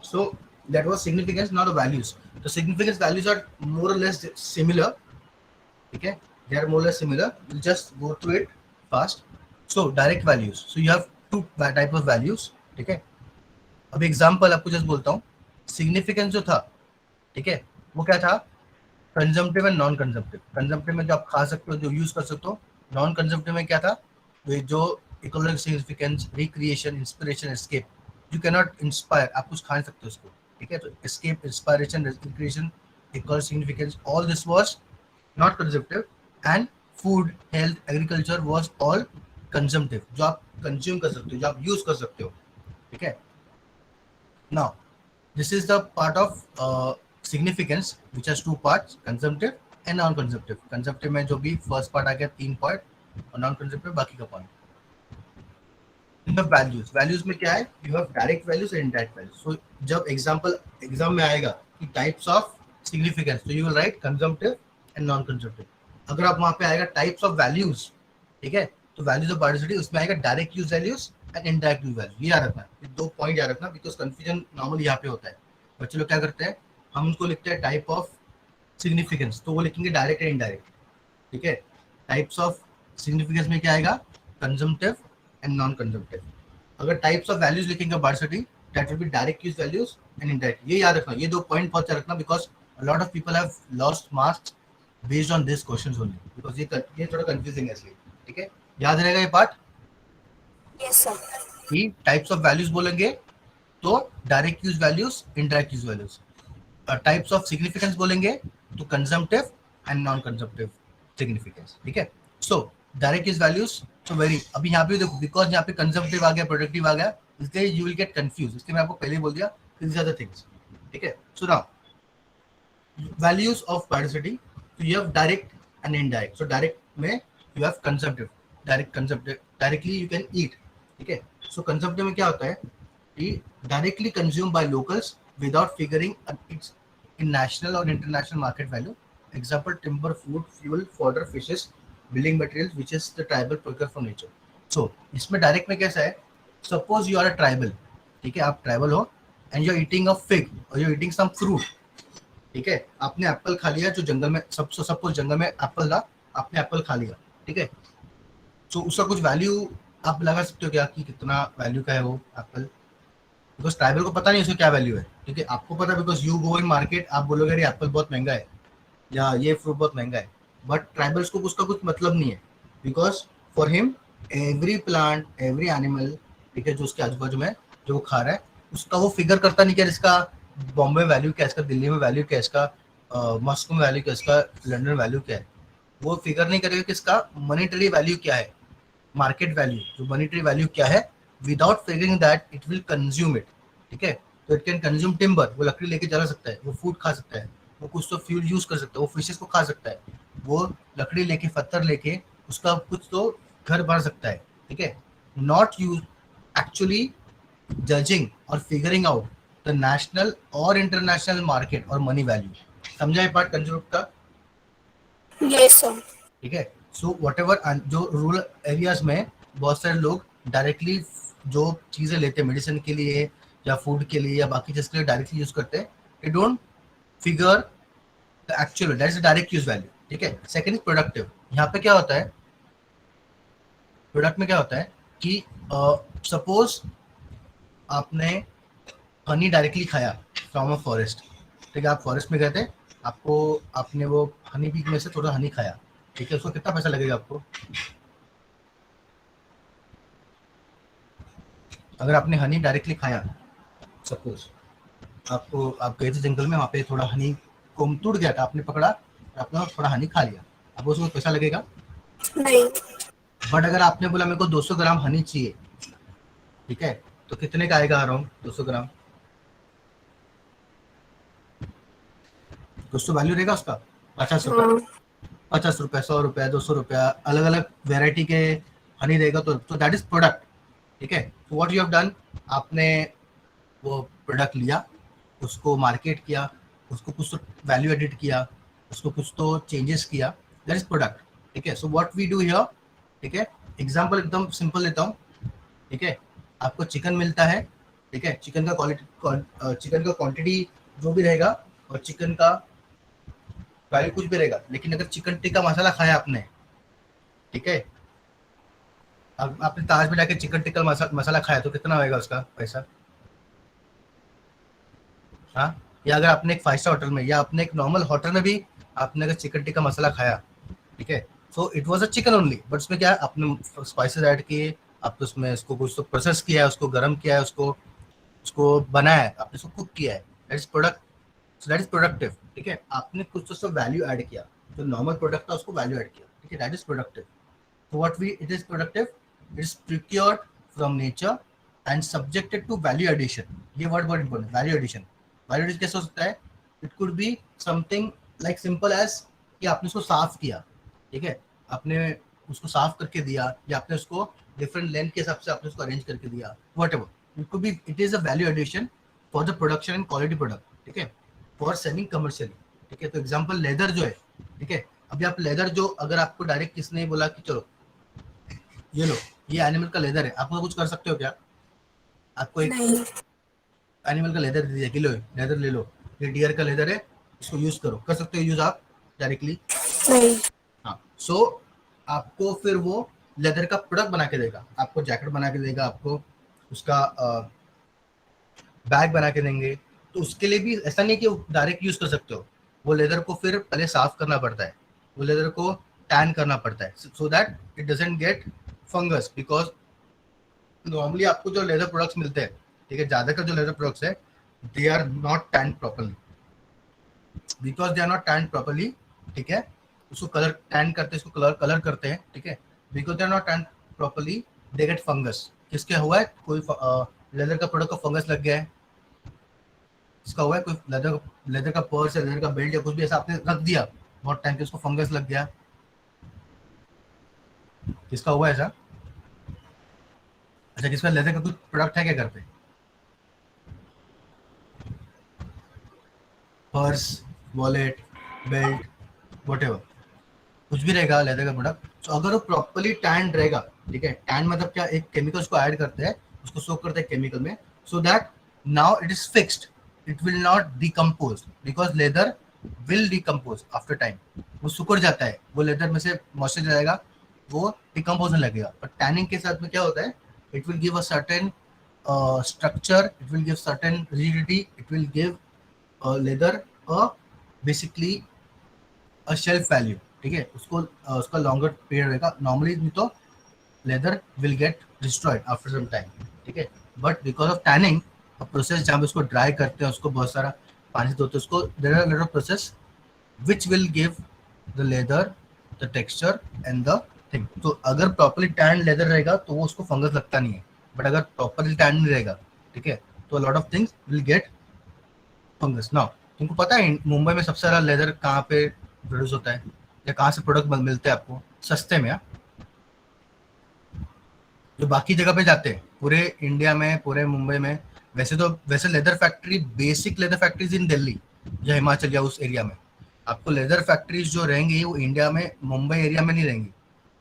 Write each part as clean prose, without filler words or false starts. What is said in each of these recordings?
So that was significance, not the values. The significance values are more or less similar. Okay, they are more or less similar. We'll just go through it fast. So direct values. So you have two type of values. ठीक है, अब example आपको just बोलता हूँ. Significance जो था, ठीक है, वो क्या था? Consumptive and non consumptive. Consumptive में जो आप खा सकते हो, जो यूज कर सकते हो. नॉन कंजम्पटिव में क्या था? जो economic significance, recreation, inspiration, escape. You can not inspire, आप कुछ खा नहीं सकते उसको. ठीक है, तो escape, inspiration, recreation, economic significance, all this was not consumptive. And food, health, agriculture was all consumptive, जो आप कंज्यूम कर सकते हो, जो आप यूज कर सकते हो. ठीक है. Now, this is the part of significance, which has two parts: consumptive and non-consumptive. Consumptive में जो भी first part आ गया 3 point, और non-consumptive बाकी का point. In the values, values में क्या है? You have direct values and indirect values. So जब exam में आएगा कि types of significance, so you will write consumptive and non-consumptive. अगर आप वहाँ पे आएगा types of values, ठीक है, तो values of biodiversity उसमें आएगा direct use values and indirect use values. ये याद रखना, ये 2 point याद रखना, because confusion normally यहाँ पे होता है. बच्चे लोग क्या करते हैं, हम उनको लिखते हैं type of significance, तो वो लिखेंगे direct and indirect. ठीक है, types of significance में क्या आएगा? Consumptive and non-consumptive. अगर टाइप्स ऑफ वैल्यूज लिखेंगे biodiversity, that will be direct use values and indirect. ये याद रखना, ये 2 पॉइंट बहुत याद रखना, because a lot of people have lost marks based on this questions only, because ये थोड़ा कंफ्यूजिंग है इसलिए. ठीक है, याद रहेगा ये पार्ट. Yes sir. कि टाइप्स ऑफ वैल्यूज बोलेंगे तो direct use values, indirect use values. Types of significance बोलेंगे तो consumptive and non consumptive significance. ठीक है. सो डायरेक्ट यूज वैल्यूज, तो वेरी, अभी यहाँ पे देखो, बिकॉज यहाँ पे कंजम्पटिव आ गया, प्रोडक्टिव आ गया, इसलिए यू विल गेट कंफ्यूज. इसलिए मैं आपको पहले ही बोल दिया, दिस आर द थिंग्स. ठीक है. So now values of biodiversity, तो you have direct and indirect. So direct में you have consumptive, direct consumptive, directly you can eat. ठीक है. सो कंजम्पटिव में क्या होता है कि directly consume by locals without figuring its in national or international market value. Example: timber, food, fuel, fodder, fishes, building materials, which is the tribal procure from nature. So इसमें direct में कैसा है? Suppose you are a tribal, ठीक है, आप tribal हो, and you are eating a fig or you are eating some fruit. ठीक है, आपने एप्पल खा लिया जो जंगल में, सपोज जंगल में एप्पल था, आपने एप्पल खा लिया. ठीक है. तो उसका कुछ वैल्यू आप लगा सकते हो क्या, कि कितना वैल्यू का है वो एप्पल? बिकॉज ट्राइबल को पता नहीं उसका क्या वैल्यू है. ठीक है, आपको पता, because you go in market, आप बोलोगे अरे एप्पल बहुत महंगा है या ये फ्रूट बहुत महंगा है. बट ट्राइबल्स को उसका कुछ मतलब नहीं है, because for him every plant, every animal, ठीक है, जो उसके आजू बाजू में जो वो खा रहा है, उसका वो फिगर करता नहीं क्या, इसका बॉम्बे वैल्यू क्या है, इसका दिल्ली में वैल्यू क्या है, इसका मॉस्को में वैल्यू क्या है, इसका लंदन वैल्यू क्या है. वो फिगर नहीं करेगा कि इसका मॉनेटरी वैल्यू क्या है, मार्केट वैल्यू, जो मॉनेटरी वैल्यू क्या है. Without figuring that it will consume it. ठीक है. तो इट कैन कंज्यूम टिम्बर, वो लकड़ी लेके चला सकता है, वो फूड खा सकता है, वो कुछ तो फ्यूल यूज कर सकता है, वो फिशेस को खा सकता है, वो लकड़ी लेके, पत्थर लेके उसका कुछ तो घर बना सकता है. ठीक है. नॉट यूज एक्चुअली जजिंग और फिगरिंग आउट द नेशनल और इंटरनेशनल मार्केट और मनी वैल्यू. समझा ये पार्ट कंज्यूम का? Yes sir. ठीक है. सो वट एवर, जो रूरल एरियाज में बहुत सारे लोग डायरेक्टली जो चीजें लेते हैं मेडिसिन के लिए या फूड के लिए या बाकी चीज के लिए डायरेक्टली यूज करते हैं, they don't figure the actual, that is direct use value. ठीक है. Second is productive. यहाँ पे क्या होता है, प्रोडक्ट में क्या होता है कि सपोज आपने हनी डायरेक्टली खाया फ्रॉम अ फॉरेस्ट. ठीक है, आप फॉरेस्ट में गए थे, आपने वो हनी बी में से थोड़ा हनी खाया. ठीक है, उसको कितना पैसा लगेगा आपको? अगर आपने हनी डायरेक्टली खाया, सपोज आप गए थे जंगल में, वहाँ पे थोड़ा हनी कोम टूट गया था, आपने पकड़ा, आपने थोड़ा हनी खा लिया, अब उसको पैसा लगेगा नहीं. बट अगर आपने बोला मेरे को 200 ग्राम हनी चाहिए, ठीक है, तो कितने का आएगा अराउंड 200 ग्राम? कुछ तो वैल्यू रहेगा उसका, 50 रुपये, 50 रुपये, 100 रुपये, 200 रुपया, अलग अलग वेराइटी के हनी रहेगा. तो दैट इज प्रोडक्ट. ठीक है. तो व्हाट यू हैव डन, आपने वो प्रोडक्ट लिया, उसको मार्केट किया, उसको कुछ तो वैल्यू एडिट किया, उसको कुछ तो चेंजेस किया, दैट इज प्रोडक्ट. ठीक है. So what we do here, ठीक है, एग्जांपल एकदम सिंपल लेता हूँ. ठीक है. आपको चिकन मिलता है, ठीक है, चिकन का क्वालिटी, चिकन का क्वांटिटी जो भी रहेगा और चिकन का वैल्यू कुछ भी रहेगा, लेकिन अगर चिकन टिक्का मसाला खाया आपने, ठीक है, अब आपने ताज में जाके चिकन टिक्का मसाला खाया तो कितना होएगा उसका पैसा? हाँ, या अगर आपने एक 5 स्टार होटल में या अपने एक नॉर्मल होटल में भी आपने अगर चिकन टिक्का मसाला खाया, ठीक है, so it was a chicken only, but उसमें क्या है, आपने स्पाइसेस ऐड किए, आपने उसमें उसको कुछ तो प्रोसेस किया है, उसको गर्म किया है, उसको उसको बनाया है, आपने उसको कुक किया है, that is product, so that is productive. ठीक है, आपने कुछ तो वैल्यू ऐड किया, जो नॉर्मल प्रोडक्ट था उसको वैल्यू ऐड किया, ठीक है, that is productive. So what we it is productive, it is procured from nature and subjected to value addition. ये word बहुत important, value addition. Value addition कैसे हो सकता है? It could be something like simple as कि आपने उसको साफ किया, ठीक है, आपने उसको साफ करके दिया, या आपने उसको डिफरेंट लेंथ के हिसाब से आपने उसको अरेंज करके दिया, whatever. It could be, it is a value addition for the production and quality product, ठीक है, for selling commercially, ठीक है। तो एग्जांपल लेदर जो है, ठीक है, अभी आप लेदर जो, अगर आपको डायरेक्ट किसने बोला कि चलो ये लो, ये एनिमल का लेदर है, आप कुछ कर सकते हो क्या? आपको एक नहीं। एनिमल का लेदर दे दिया कि लो लेदर ले लो, ये डियर का लेदर है, इसको यूज करो, कर सकते हो यूज आप डायरेक्टली? नहीं। हाँ, सो आपको फिर वो लेदर का प्रोडक्ट बना के देगा, आपको जैकेट बना के देगा, आपको उसका बैग बना के देंगे, तो उसके लिए भी ऐसा नहीं कि डायरेक्ट यूज कर सकते हो, वो लेदर को फिर पहले साफ करना पड़ता है, वो लेदर को टैन करना पड़ता है, so that it doesn't get fungus, because normally आपको जो लेदर प्रोडक्ट्स मिलते हैं, ठीक है, ज्यादातर जो लेदर प्रोडक्ट्स है, they are not tan properly, because they are not tan properly, ठीक है, उसको कलर टैन करते हैं, उसको कलर कलर करते हैं, ठीक है, because they are not tan properly, they get fungus. किसके हुआ है? कोई लेदर का प्रोडक्ट को फंगस लग गया है, इसका हुआ है, कोई लेदर का पर्स या लेदर का बेल्ट या कुछ भी ऐसा आपने रख दिया बहुत टाइम के, उसको फंगस लग गया, किसका हुआ है ऐसा? अच्छा, किसका लेदर का कुछ प्रोडक्ट है क्या घर पे? पर्स, वॉलेट, बेल्ट, वॉटेवर, कुछ भी रहेगा लेदर का प्रोडक्ट, तो अगर वो प्रॉपर्ली टैंड रहेगा, ठीक है, टैंड मतलब क्या, एक केमिकल्स को ऐड करते हैं, उसको सोक करते हैं केमिकल में, so that now it is fixed, it will not decompose, because leather will decompose after time, वो सुकड़ जाता है, वो लेदर में से मॉइस्चर जाएगा, वो डिकम्पोज होने लगेगा। पर टैनिंग के साथ में क्या होता है, it will give a certain structure, it will give certain rigidity, it will give leather basically a shelf value, ठीक है, उसको उसका लॉन्गर पीरियड रहेगा, नॉर्मली नहीं तो leather will get destroyed after some time, ठीक है, but because of tanning, a process जहाँ पे उसको ड्राई करते हैं, उसको बहुत सारा पानी से धोते हैं, उसको there are lot of process which will give the leather the texture and the thing. तो अगर प्रॉपर्ली टैन लेदर रहेगा तो वो उसको फंगस लगता नहीं है, बट अगर प्रॉपर्ली टैन नहीं रहेगा, ठीक है, तो lot of things will get fungus. Now तुमको पता है मुंबई में सबसे ज्यादा लेदर कहाँ पे प्रोड्यूस होता है, या कहाँ से प्रोडक्ट मिलते हैं आपको सस्ते में? हाँ? जो बाकी जगह पे जाते हैं पूरे इंडिया में, पूरे मुंबई में, वैसे तो वैसे leather factory, basic leather factories इन दिल्ली या हिमाचल या उस एरिया में, आपको लेदर फैक्ट्रीज जो रहेंगी वो इंडिया में मुंबई एरिया में नहीं रहेंगी,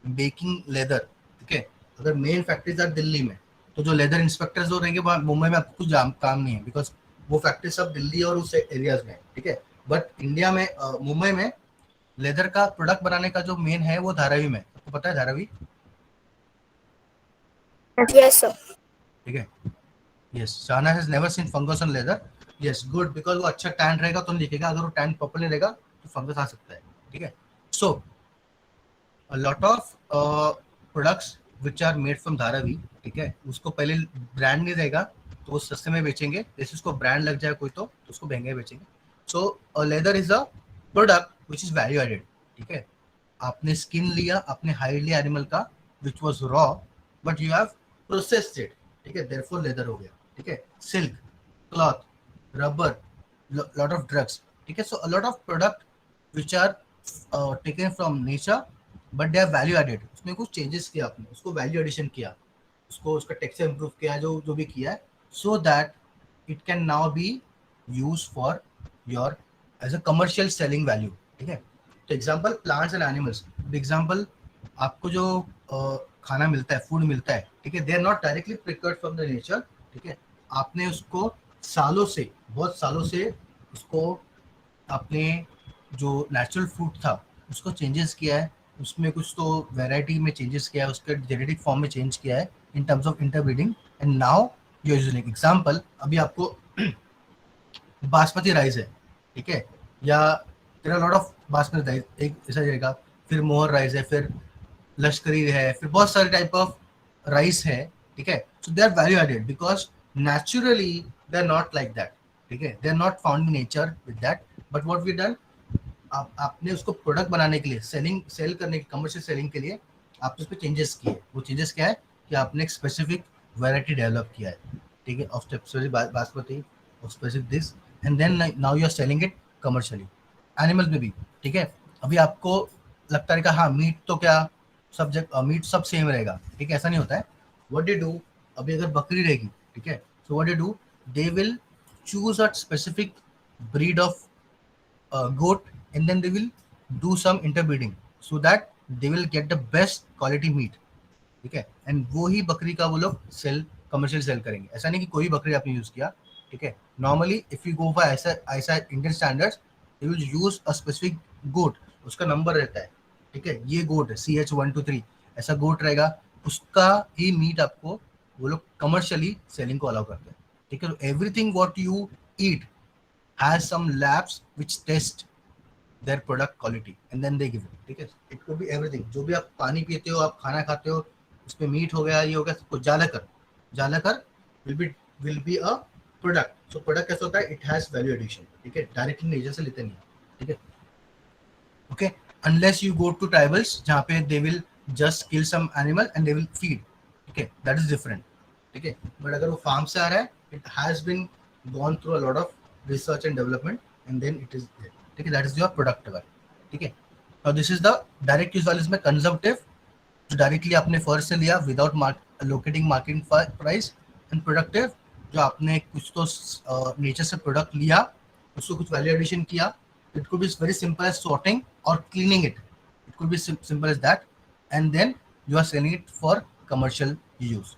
बेकिंग लेदर, ठीक है, अगर मेन फैक्ट्रीज आर दिल्ली में, तो जो लेदर इंस्पेक्टर्स जो रहेंगे वहाँ मुंबई में आपको कुछ काम नहीं है, बिकॉज वो फैक्ट्री सब दिल्ली और उस एरियाज में, ठीक है, बट इंडिया में मुंबई में लेदर का प्रोडक्ट बनाने का जो मेन है वो धारावी में, आपको पता है धारावी? Yes sir. ठीक है, यस, शाना has never seen fungus on leather, yes good, because वो अच्छा टैन रहेगा तो नहीं दिखेगा, अगर वो टैन प्रॉपर्ली रहेगा तो फंगस आ सकता है, ठीक है। सो a lot of products which are made from Dharavi, ठीक है, उसको पहले ब्रांड नहीं रहेगा तो वो सस्ते में बेचेंगे, जैसे उसको ब्रांड लग जाए कोई तो उसको महंगे बेचेंगे। So leather is a product which is value added, ठीक है, आपने स्किन लिया, आपने हाइड लिया एनिमल का which was raw, but you have processed it, ठीक है, देयरफॉर लेदर हो गया, ठीक है, silk, cloth, rubber, lot of drugs, ठीक है, so a lot of product which are taken from nature but they are value added, उसमें कुछ चेंजेस किया आपने, उसको वैल्यू एडिशन किया, उसको उसका टेक्सचर इंप्रूव किया, जो जो भी किया है, so that it can now be use for your as a commercial selling value, ठीक है। तो example plants and animals, example आपको जो खाना मिलता है, फूड मिलता है, ठीक है, they are not directly procured from the nature, ठीक है, आपने उसको बहुत सालों से उसको आपने जो नेचुरल फूड था उसको चेंजेस किया है, उसमें कुछ तो वैरायटी में चेंजेस किया है, उसके जेनेटिक फॉर्म में चेंज किया है in terms of interbreeding, and now you are using example. अभी आपको बासमती राइस है, ठीक है, या तेरा लॉट ऑफ बासमती राइस एक ऐसा रहेगा, फिर मोहर राइस है, फिर लश्करी है, फिर बहुत सारे टाइप ऑफ राइस है, ठीक है। So they are value added because naturally they are not like that, ठीक है, they are not found in nature with that, but what we done, आपने उसको प्रोडक्ट बनाने के लिए, सेल करने के, कमर्शियल सेलिंग के लिए आपने उस पर चेंजेस किए। वो चेंजेस क्या है कि आपने एक स्पेसिफिक वैरायटी डेवलप किया है, ठीक है, of specific basmati, of specific this, and then now you are selling it commercially, animals में भी, ठीक है। अभी आपको लगता है कि हाँ मीट तो क्या सब जगह मीट सब सेम रहेगा, ठीक है, ऐसा नहीं होता है। व्हाट दे डू, अभी अगर बकरी रहेगी, ठीक है, so what they do, they will choose a specific breed of goat, and then they will do some interbreeding so that they will get the best quality meat, ठीक है, and वो ही बकरी का वो लोग कमर्शियल सेल करेंगे। ऐसा नहीं कि कोई बकरी आपने यूज किया, ठीक है। Normally if you go for ऐसा ऐसा Indian standards, they will use a specific goat, उसका नंबर रहता है, ठीक है, ये गोट है CH123 ऐसा गोट रहेगा, उसका ही मीट आपको वो लोग कमर्शियली सेलिंग को अलाउ करते हैं, ठीक है। Everything what you eat has some labs which test their product quality and then they give it, ठीक है। it could be everything, जो भी आप पानी पीते हो, आप खाना खाते हो, उसमें मीट हो गया, ये हो गया, सबको जालाकर will be a product। so product कैसा होता है, it has value addition, ठीक है, डायरेक्टली नेचर से लेते नहीं, ठीक है, okay, unless you go to tribals जहाँ पे they will just kill some animal and they will feed, ठीक है, that is different, ठीक है। बट अगर वो फार्म से आ रहा है, it has been gone through a lot of research and development and then it is there, ठीक है, that is your product value, ठीक है। now this is the direct use value, इसमें consumptive जो डायरेक्टली आपने फर्स्ट से लिया without locating marketing price, and productive जो आपने कुछ तो नेचर से प्रोडक्ट लिया, उसको कुछ वैल्यू एडिशन किया, it could be very simple as sorting और cleaning it could be simple as that, and then you are selling it for commercial use,